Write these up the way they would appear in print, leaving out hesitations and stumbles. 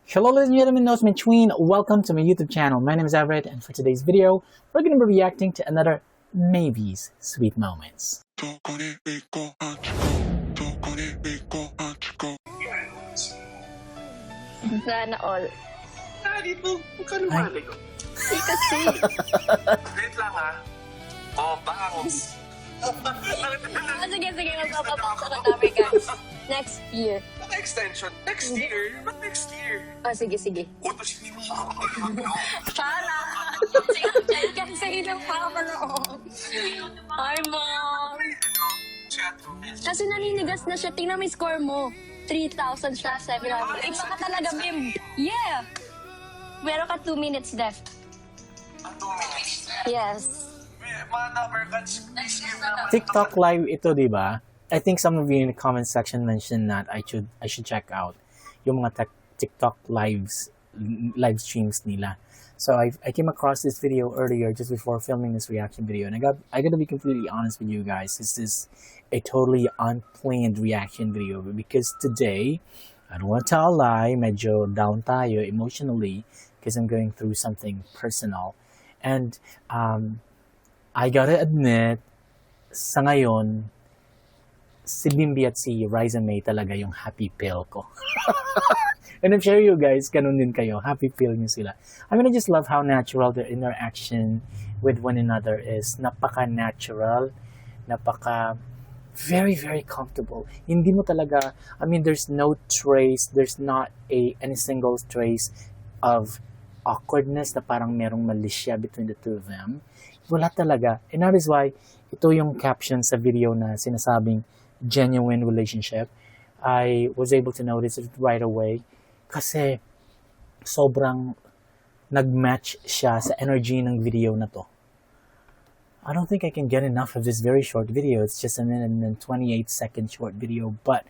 Hello ladies and gentlemen, Nosman Tween. Welcome to my YouTube channel. My name is Everett, and for today's video, we're going to be reacting to another Maybe's Sweet Moments. Sana all. Dito, magkano mahali ko? Kasi, Wait lang ha. Oh, bangs. sige, magpapapak sa katabi guys. Next year. Ano extension? Next year? Ba't next year? Sige. Utos hindi mo Para! Kasi lang papanood. Hi, Mom! Kasi naninigas na siya. Tingnan mo yung score mo. 3,000 siya, 700. Iba ka talaga, Bim. Yeah! Meron ka 2 minutes left. 2 minutes. Yes. Mga number cuts. Please give naman. TikTok live ito, di ba? I think some of you in the comment section mentioned that I should check out yung mga TikTok live streams nila. So I came across this video earlier just before filming this reaction video, and I gotta be completely honest with you guys. This is a totally unplanned reaction video because today, I don't want to tell a lie, medyo down tayo emotionally because I'm going through something personal. And I gotta admit, sa ngayon, si Bimbi at si Riza May talaga yung happy pill ko. And I'm sure you guys, ganun din kayo. Happy pill nyo sila. I mean, I just love how natural their interaction with one another is. Napaka-natural. Very, very comfortable. Hindi mo talaga, I mean, there's no trace, there's not any single trace of awkwardness na parang merong malisya between the two of them. Wala talaga. And that is why, ito yung caption sa video na sinasabing genuine relationship. I was able to notice it right away kasi sobrang nag-match siya sa energy ng video na to. I don't think I can get enough of this very short video. It's just a minute and 28-second short video, but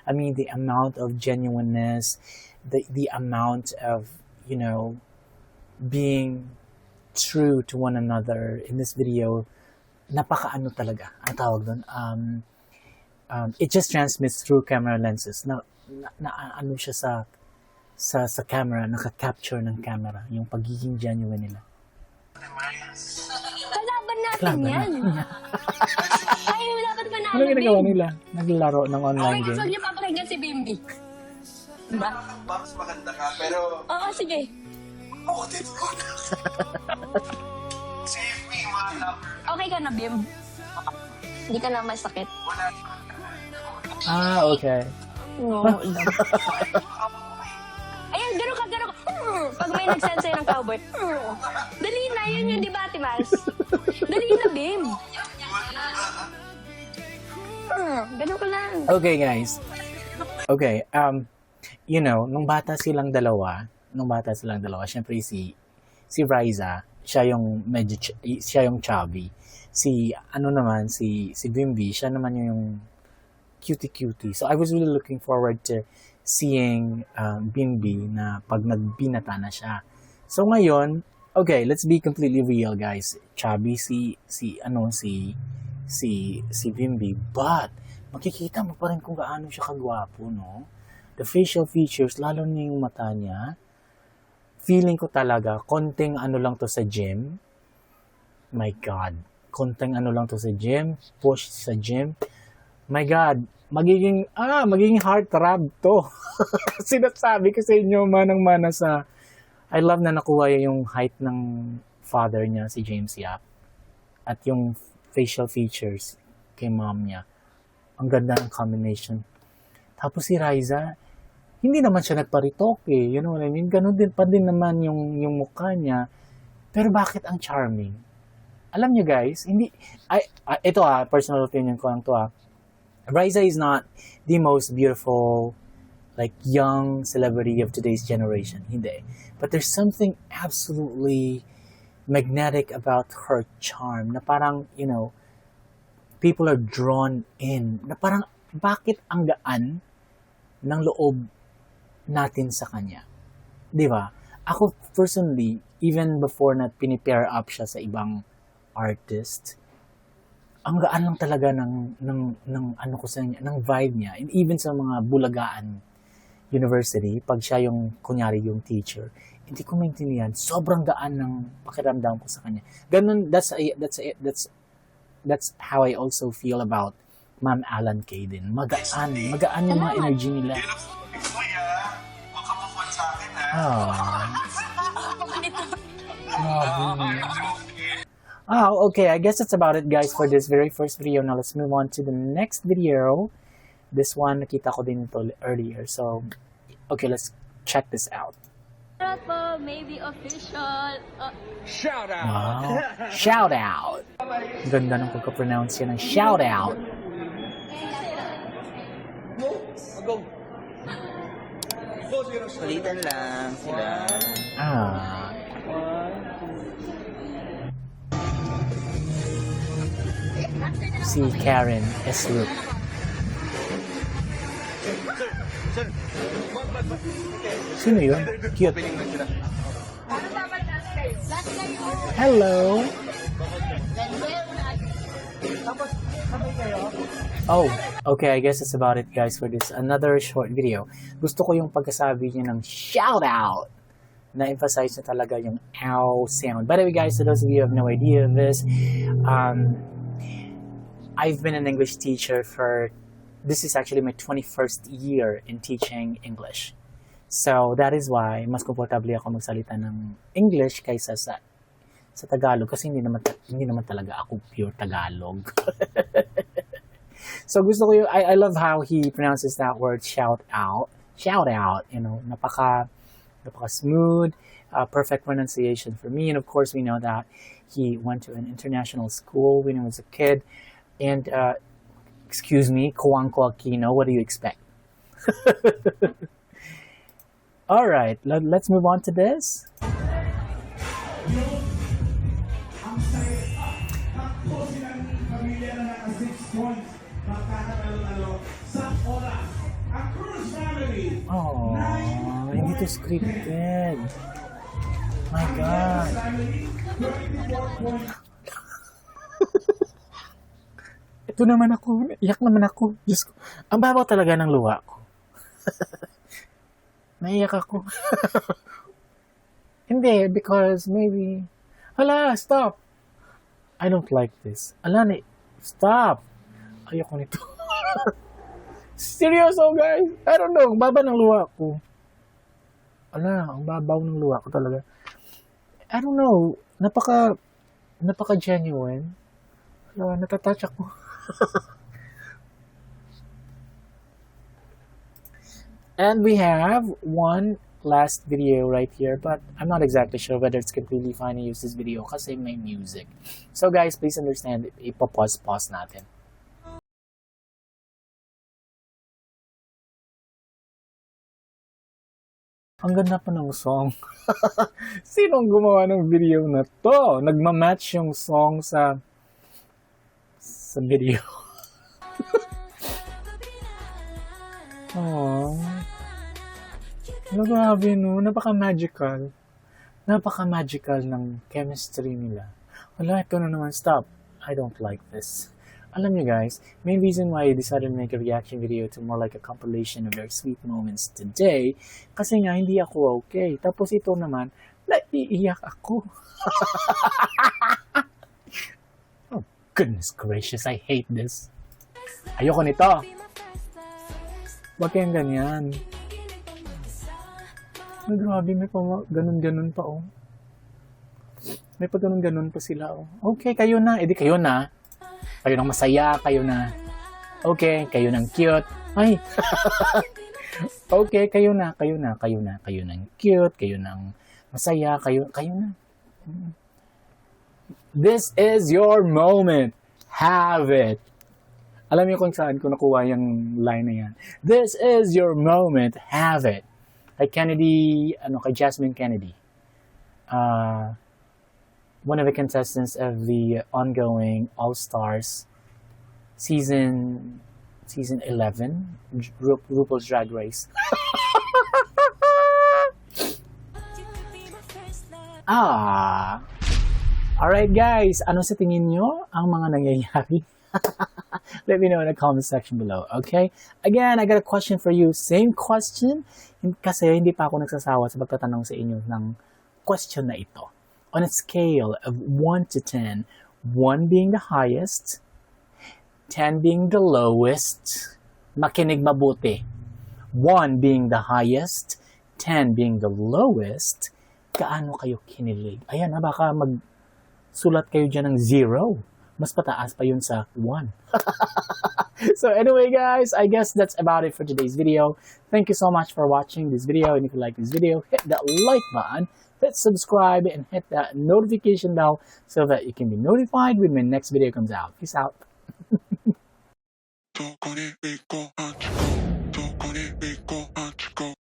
I mean the amount of genuineness, the amount of, you know, being true to one another in this video, napaka-ano talaga ang tawag doon. It just transmits through camera lenses na ano siya sa camera, naka-capture ng camera yung pagiging genuine nila. Kalaban natin yan. Ay, dapat ba natin, Ano ginagawa nila? Naglaro ng online Okay, gusto game. niyo papakinggan si Bimbi. Diba? Bangs, maganda ka, pero... Oo, sige. Oh, dito ko na. Save me, mga number. Okay ka na, Bim? Hindi ka na masakit. Wala. Okay. No. Ayan, gano'n ka. Pag may nag-send sa'yo ng cowboy. Dali na, yun yung di ba, Timas? Dali na, Bim. Gano'n ka lang. Okay, guys. Okay, you know, nung bata silang dalawa, syempre si Riza, siya yung chubby. Si Bimbi, siya naman yung cutie. So I was really looking forward to seeing Bimbi na pag nagbinata na siya. So ngayon, okay, let's be completely real, guys. Chubby si Bimbi, but makikita mo pa rin kung gaano siya kagwapo, no? The facial features, lalo na yung mata niya. Feeling ko talaga, konting ano lang to sa gym. My God. Konting ano lang to sa gym. Push sa gym. My God. Magiging heartthrob to. Sinasabi ko sa inyo, manang-mana sa... I love na nakuha yung height ng father niya, si James Yap. At yung facial features kay mom niya. Ang ganda ng combination. Tapos si Riza, hindi naman siya nagparitoke, you know what I mean? Ganun din pa din naman yung mukha niya. Pero bakit ang charming? Alam niyo guys, ito personal opinion ko lang to Riza is not the most beautiful, like, young celebrity of today's generation. Hindi. But there's something absolutely magnetic about her charm na parang, you know, people are drawn in. Na parang, bakit ang gaan ng loob natin sa kanya. Di ba? Ako personally, even before na pinipair up siya sa ibang artist, ang gaan lang talaga ng ano ko sa niya, ng vibe niya, and even sa mga bulagaan university, pag siya yung, kunyari yung teacher, hindi ko maintindihan. Sobrang gaan ng pakiramdam ko sa kanya. Ganun, that's how I also feel about Ma'am Alan Kay din. Magaan yung mga energy nila. Kuya, makamukon sa akin ha. Okay. I guess that's about it, guys, for this very first video. Now, let's move on to the next video. This one, nakita ko din ito earlier. So, okay, let's check this out. Maybe official. Shout out! Wow. Shout out! Ganda ng pagka-pronounce yan ng shout out. Go! Ulitan lang sila. Si Karen Eslup. Sino yun? Cute. Hello. Oh, okay. I guess that's about it, guys, for this another short video. Gusto ko yung pagkasabi niya ng shout out. Na-emphasize na talaga yung ow sound. By the way, guys, for those of you who have no idea of this, I've been an English teacher this is actually my 21st year in teaching English. So, that is why mas komportable ako magsalita ng English kaysa sa Tagalog kasi hindi naman talaga ako pure Tagalog. So, gusto ko I love how he pronounces that word shout out, you know, napaka smooth, perfect pronunciation for me. And of course, we know that he went to an international school when he was a kid. And, excuse me, Coanco Aquino, what do you expect? All right, let's move on to this. Oh, hindi to scripted. My God. Ito naman ako, iyak naman ako. Diyos ko, ang babaw talaga ng luha ko. Naiyak ako. Hindi, because maybe, hala, stop. I don't like this. Alani, stop. Ayoko nito. Seryoso, guys. I don't know, ang baba ng luha ko. Ang babaw ng luha ko talaga. I don't know, napaka-genuine. Natatouch ako. And we have one last video right here, but I'm not exactly sure whether it's completely fine to use this video kasi may music. So guys, please understand, ipapause natin. Ang ganda pa ng song. Sinong gumawa ng video na to? Nagmamatch yung song sa video. Oh. Grabe no, napaka-magical. Napaka-magical ng chemistry nila. Wala, ito na naman, stop. I don't like this. Alam niyo guys, main reason why I decided to make a reaction video to more like a compilation of their sweet moments today, kasi nga hindi ako okay. Tapos ito naman, naiiyak ako. Oh, goodness gracious, I hate this. Ayoko nito. Huwag kayong ganyan. Ay, grabe, may pa ganun-ganun pa, oh. May pa ganun-ganun pa sila, oh. Okay, kayo na. Edi kayo na. Kayo nang masaya, kayo na. Okay, kayo nang cute. Ay. Okay, kayo na. Kayo nang cute, kayo nang masaya, kayo na. This is your moment. Have it. Alam niyo kung saan ko nakuha yung line na yan. This is your moment. Have it. Kay Jasmine Kennedy. One of the contestants of the ongoing All-Stars season 11, RuPaul's Drag Race. Alright guys, ano sa tingin nyo ang mga nangyayari? Let me know in the comment section below, okay? Again, I got a question for you. Same question, kasi hindi pa ako nagsasawa sa pagtatanong sa inyo ng question na ito. On a scale of 1 to 10, 1 being the highest, 10 being the lowest, makinig mabuti. 1 being the highest, 10 being the lowest, gaano kayo kinilig? Ayan, baka magsulat kayo dyan ng 0. Mas pataas pa yun sa 1. So anyway guys, I guess that's about it for today's video. Thank you so much for watching this video. And if you like this video, hit that like button, hit subscribe, and hit that notification bell so that you can be notified when my next video comes out. Peace out. Don't go,